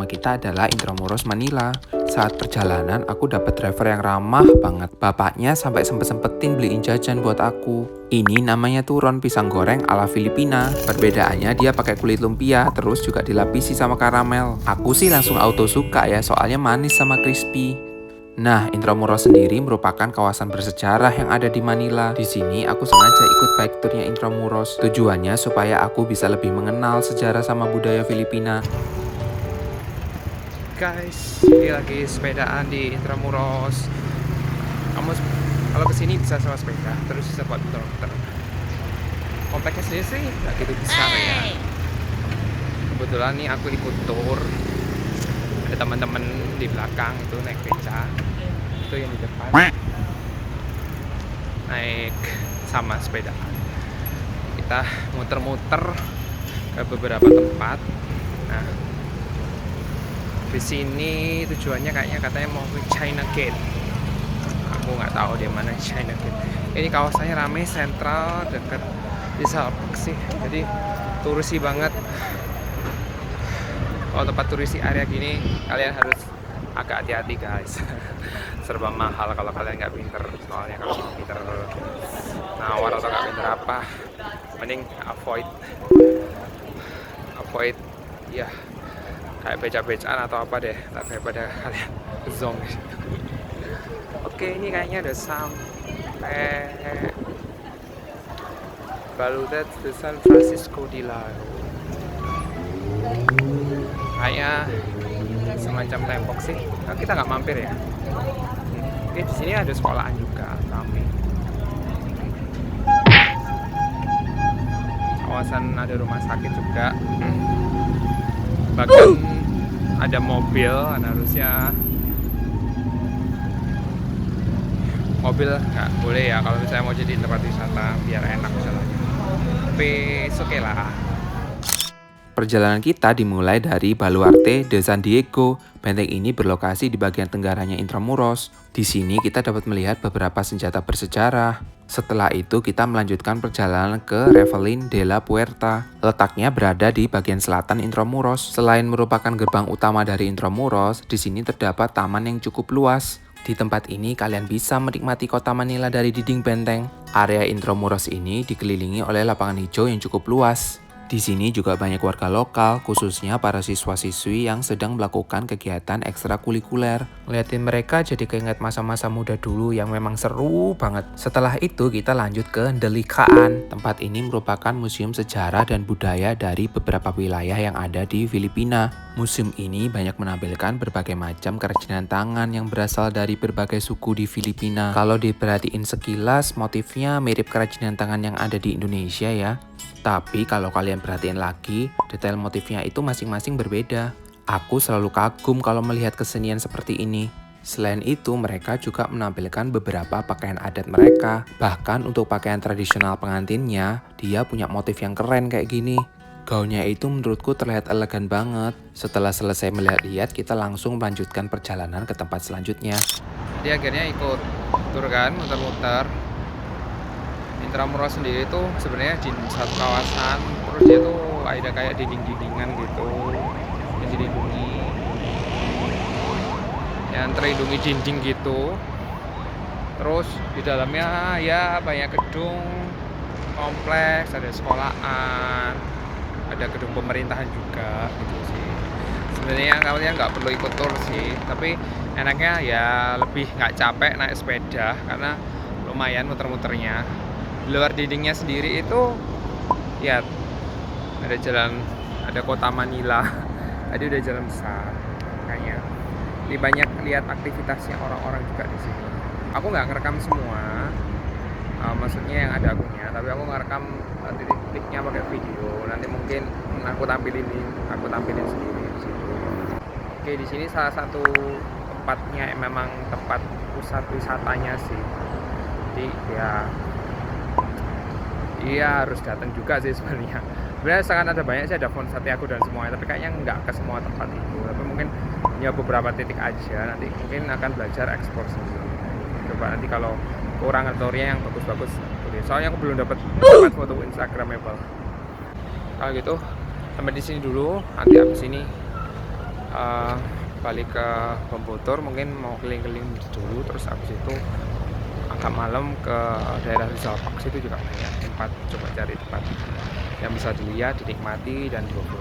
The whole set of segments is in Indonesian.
kita adalah Intramuros Manila. Saat perjalanan, aku dapat driver yang ramah banget. Bapaknya sampai sempet-sempetin beliin jajan buat aku. Ini namanya turon pisang goreng ala Filipina. Perbedaannya dia pakai kulit lumpia, terus juga dilapisi sama karamel. Aku sih langsung auto suka ya, soalnya manis sama crispy. Nah, Intramuros sendiri merupakan kawasan bersejarah yang ada di Manila. Di sini aku sengaja ikut bike tournya Intramuros. Tujuannya supaya aku bisa lebih mengenal sejarah sama budaya Filipina. Guys, ini lagi sepedaan di Intramuros. Kamu kalau kesini bisa sewa sepeda, terus bisa buat muter-muter. Kompleknya sendiri sih nggak gitu besar ya. Kebetulan nih aku ikut tour. Ada teman-teman di belakang itu naik beca, itu yang di depan naik sama sepedaan. Kita muter-muter ke beberapa tempat. Nah, di sini tujuannya kayaknya katanya mau ke China Gate. Aku nggak tahu di mana China Gate. Ini kawasannya ramai, sentral, dekat di Salpak sih. Jadi turisi banget. Kalau tempat turisi area gini, kalian harus agak hati-hati guys. Serba mahal kalau kalian nggak pinter. Soalnya kalau pinter nawar atau nggak pinter apa, mending avoid ya. Kayak beca-becaan atau apa deh, daripada kalian zong. Oke, ini kayaknya udah sampai Baludet de San Francisco di Lago. Kayak semacam tembok sih. Nah, kita nggak mampir ya. Oke, di sini ada sekolahan juga, ramai. Kawasan ada rumah sakit juga. Bahkan ada mobil, harusnya mobil nggak boleh ya kalau misalnya mau jadi tempat wisata biar enak misalnya. Tapi oke lah. Perjalanan kita dimulai dari Baluarte de San Diego. Benteng ini berlokasi di bagian tenggaranya Intramuros. Di sini kita dapat melihat beberapa senjata bersejarah. Setelah itu kita melanjutkan perjalanan ke Revelin de la Puerta. Letaknya berada di bagian selatan Intramuros. Selain merupakan gerbang utama dari Intramuros, di sini terdapat taman yang cukup luas. Di tempat ini kalian bisa menikmati kota Manila dari dinding benteng. Area Intramuros ini dikelilingi oleh lapangan hijau yang cukup luas. Di sini juga banyak warga lokal, khususnya para siswa-siswi yang sedang melakukan kegiatan ekstrakurikuler. Ngeliatin mereka jadi keinget masa-masa muda dulu yang memang seru banget. Setelah itu kita lanjut ke Delikaan. Tempat ini merupakan museum sejarah dan budaya dari beberapa wilayah yang ada di Filipina. Museum ini banyak menampilkan berbagai macam kerajinan tangan yang berasal dari berbagai suku di Filipina. Kalau diperhatiin sekilas, motifnya mirip kerajinan tangan yang ada di Indonesia ya. Tapi kalau kalian perhatiin lagi, detail motifnya itu masing-masing berbeda. Aku selalu kagum kalau melihat kesenian seperti ini. Selain itu, mereka juga menampilkan beberapa pakaian adat mereka. Bahkan untuk pakaian tradisional pengantinnya, dia punya motif yang keren kayak gini. Gaunnya itu menurutku terlihat elegan banget. Setelah selesai melihat-lihat, kita langsung melanjutkan perjalanan ke tempat selanjutnya. Dia akhirnya ikut tur kan, muter-muter. Intramuros sendiri tuh sebenarnya di satu kawasan, terus dia tuh ada kayak dinding-dindingan gitu yang dilindungi, yang terlindungi dinding gitu. Terus di dalamnya ya banyak gedung kompleks, ada sekolahan, ada gedung pemerintahan juga gitu sih. Sebenarnya kalian nggak perlu ikut tur sih, tapi enaknya ya lebih nggak capek naik sepeda karena lumayan muter-muternya. Di luar dindingnya sendiri itu ya ada jalan, ada kota Manila. Tadi udah jalan besar kayaknya. Lebih banyak lihat aktivitasnya orang-orang juga di sini. Aku nggak ngerekam semua, maksudnya yang ada akunnya, tapi aku ngerekam titik-titiknya pakai video. Nanti mungkin aku tampilin sendiri di situ. Oke, di sini salah satu tempatnya memang tempat pusat wisatanya sih. Jadi ya iya harus datang juga sih sebenarnya. Sebenarnya sangat ada banyak sih, ada Font Santiago dan semuanya, tapi kayaknya nggak ke semua tempat itu. Tapi mungkin ya beberapa titik aja. Nanti mungkin akan belajar ekspor sendiri. Coba nanti kalau kurang tournya yang bagus-bagus. Soalnya aku belum dapat foto Instagramable. Kalau gitu sampai di sini dulu. Nanti abis ini eh, balik ke Borobudur, mungkin mau keliling-keliling dulu, terus habis itu agak malam ke daerah Rizal Park, situ juga banyak tempat, coba cari tempat yang bisa dilihat, dinikmati, dan foto.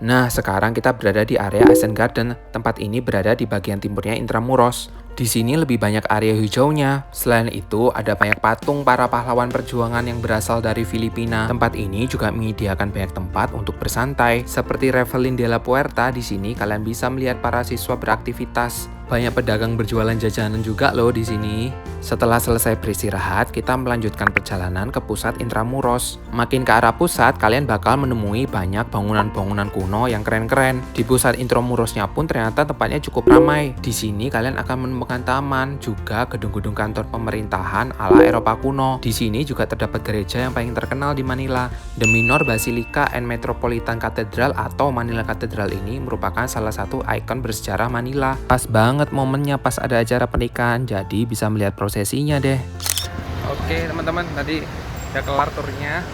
Nah, sekarang kita berada di area Ascent Garden. Tempat ini berada di bagian timurnya Intramuros. Di sini lebih banyak area hijaunya. Selain itu, ada banyak patung para pahlawan perjuangan yang berasal dari Filipina. Tempat ini juga menyediakan banyak tempat untuk bersantai. Seperti Revelin de la Puerta, di sini kalian bisa melihat para siswa beraktivitas. Banyak pedagang berjualan jajanan juga loh di sini. Setelah selesai beristirahat, kita melanjutkan perjalanan ke pusat Intramuros. Makin ke arah pusat, kalian bakal menemui banyak bangunan-bangunan kuno yang keren-keren. Di pusat Intramurosnya pun ternyata tempatnya cukup ramai. Di sini kalian akan menemukan taman, juga gedung-gedung kantor pemerintahan ala Eropa kuno. Di sini juga terdapat gereja yang paling terkenal di Manila. The Minor Basilica and Metropolitan Cathedral atau Manila Cathedral ini merupakan salah satu ikon bersejarah Manila. Pas banget momennya pas ada acara pernikahan, jadi bisa melihat prosesinya deh. Oke teman-teman, tadi udah kelar turnya.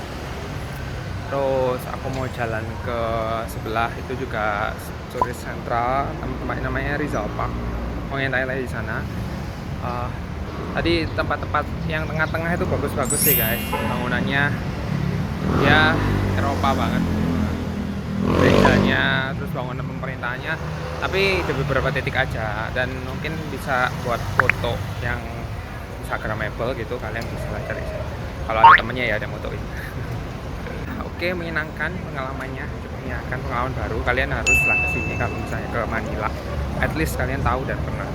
Terus aku mau jalan ke sebelah, itu juga turis sentral, tempat namanya Rizal Park. Mau nyantai-nyantai di sana. Tadi tempat-tempat yang tengah-tengah itu bagus-bagus sih guys, bangunannya ya Eropa banget, gerejanya, terus bangunan pemerintahannya, tapi di beberapa titik aja, dan mungkin bisa buat foto yang instagramable gitu, kalian bisa cari kalau ada temennya ya, ada motoin. Oke, menyenangkan pengalamannya, cukup menyenangkan, pengalaman baru. Kalian haruslah kesini kalau misalnya ke Manila, at least kalian tahu dan pernah.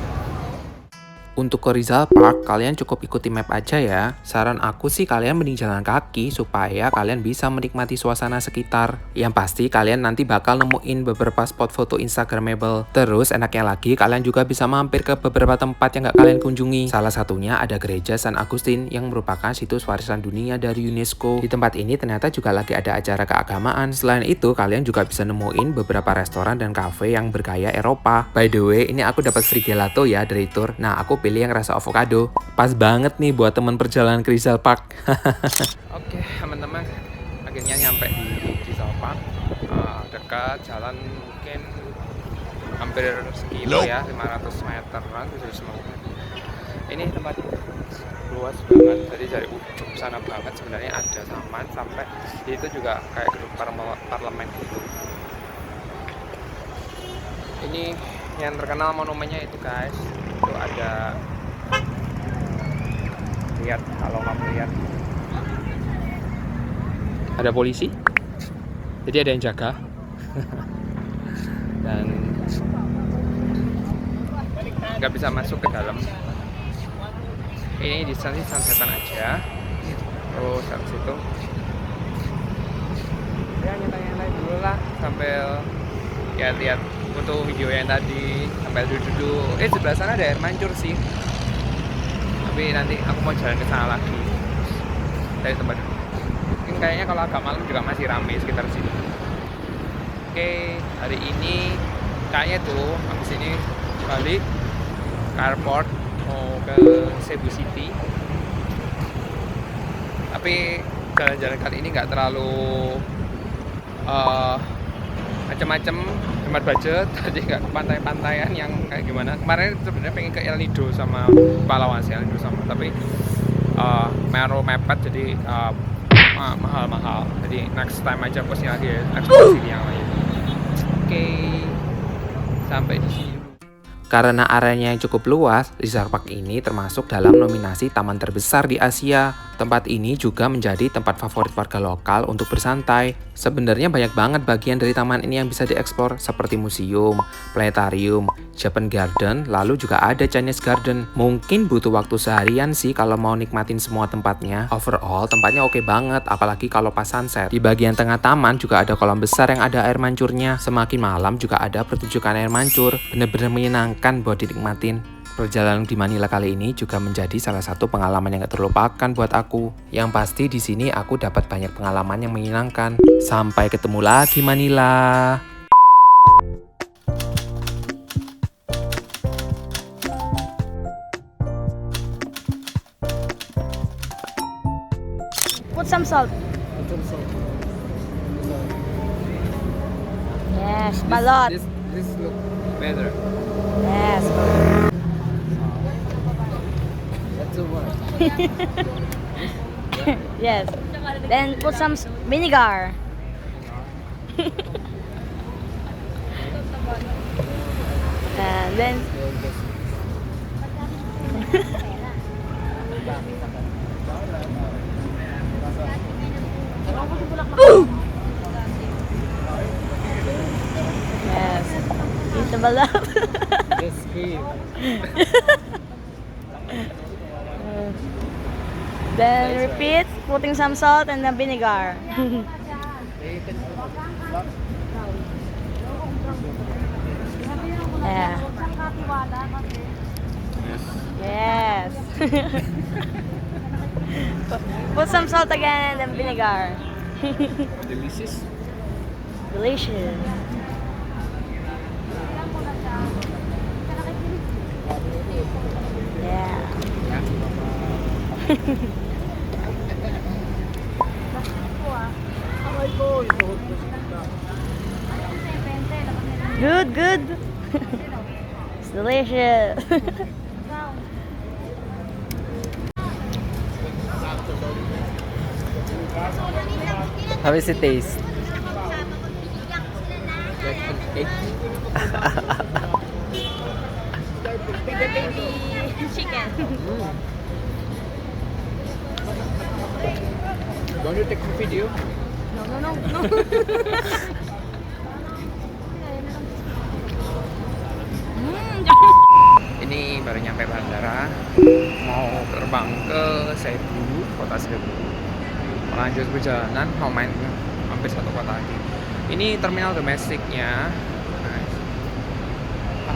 Untuk ke Rizal Park, kalian cukup ikuti map aja ya. Saran aku sih kalian mending jalan kaki supaya kalian bisa menikmati suasana sekitar. Yang pasti kalian nanti bakal nemuin beberapa spot foto instagramable. Terus enaknya lagi kalian juga bisa mampir ke beberapa tempat yang gak kalian kunjungi. Salah satunya ada gereja San Agustin yang merupakan situs warisan dunia dari UNESCO. Di tempat ini ternyata juga lagi ada acara keagamaan. Selain itu kalian juga bisa nemuin beberapa restoran dan cafe yang bergaya Eropa. By the way, ini aku dapat free gelato ya dari tour. Nah, aku pilih yang rasa avocado. Pas banget nih buat teman perjalanan ke Rizal Park. Oke teman-teman, akhirnya nyampe di Rizal Park. Dekat jalan mungkin hampir sekilo ya, 500 meteran, 700 meter. Ini tempatnya luas banget, jadi dari ujung sana banget sebenarnya ada taman, sampai itu juga kayak gedung parlemen gitu. Ini yang terkenal monumennya itu guys, itu ada, lihat kalau kamu lihat, ada polisi, jadi ada yang jaga. Dan nggak bisa masuk ke dalam. Ini di sana sunsetan aja. Terus habis itu ya nyantai-nyantai dulu lah sambil ya lihat foto video yang tadi, sambil duduk-duduk. Sebelah sana ada air mancur sih, tapi nanti aku mau jalan ke sana lagi dari tempat duduk. Mungkin kayaknya kalau agak malam juga masih ramai sekitar sini. Oke, hari ini kayaknya tuh habis ini balik ke airport, mau ke Cebu City. Tapi jalan-jalan kali ini nggak terlalu macam-macam, hemat budget, jadi nggak ke pantai-pantaian yang kayak gimana. Kemarin sebenarnya pengen ke El Nido sama Palawan sih, El Nido sama, tapi mepet, jadi mahal-mahal. Jadi next time aja posnya lagi eksplorasi yang lain. Oke, sampai di sini. Karena areanya yang cukup luas, Rizal Park ini termasuk dalam nominasi taman terbesar di Asia. Tempat ini juga menjadi tempat favorit warga lokal untuk bersantai. Sebenarnya banyak banget bagian dari taman ini yang bisa dieksplor, seperti museum, planetarium, Japan Garden, lalu juga ada Chinese Garden. Mungkin butuh waktu seharian sih kalau mau nikmatin semua tempatnya. Overall, tempatnya oke banget, apalagi kalau pas sunset. Di bagian tengah taman juga ada kolam besar yang ada air mancurnya. Semakin malam juga ada pertunjukan air mancur. Bener-bener menyenangkan buat dinikmatin. Perjalanan di Manila kali ini juga menjadi salah satu pengalaman yang gak terlupakan buat aku. Yang pasti di sini aku dapat banyak pengalaman yang menyenangkan. Sampai ketemu lagi Manila. Put some salt. Yes, balot. this look better. Yes. That's the one. Yes. Then put some vinegar. And then yes. Eat the balap. Yes, cream. Then repeat, putting some salt and then vinegar. Yeah. Yes. Put some salt again and then vinegar. Delicious. Delicious. Yeah. Good, good. It's delicious. How is it taste? The baby chicken. Want to take a video? No. Ini baru nyampe bandara, mau terbang ke Cebu, kota Cebu. Lanjut perjalanan, mau main hampir satu kota lagi. Ini terminal domestiknya,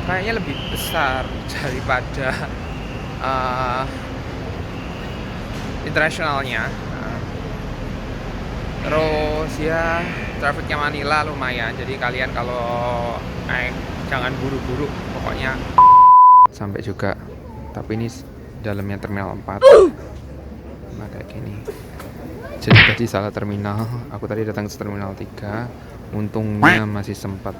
kayaknya lebih besar daripada internasionalnya. Terus ya trafficnya Manila lumayan, jadi kalian kalau naik jangan buru-buru, pokoknya. Sampai juga, tapi ini dalamnya terminal 4. Nah kayak gini. Jadi tadi salah terminal, aku tadi datang ke terminal 3. Untungnya masih sempat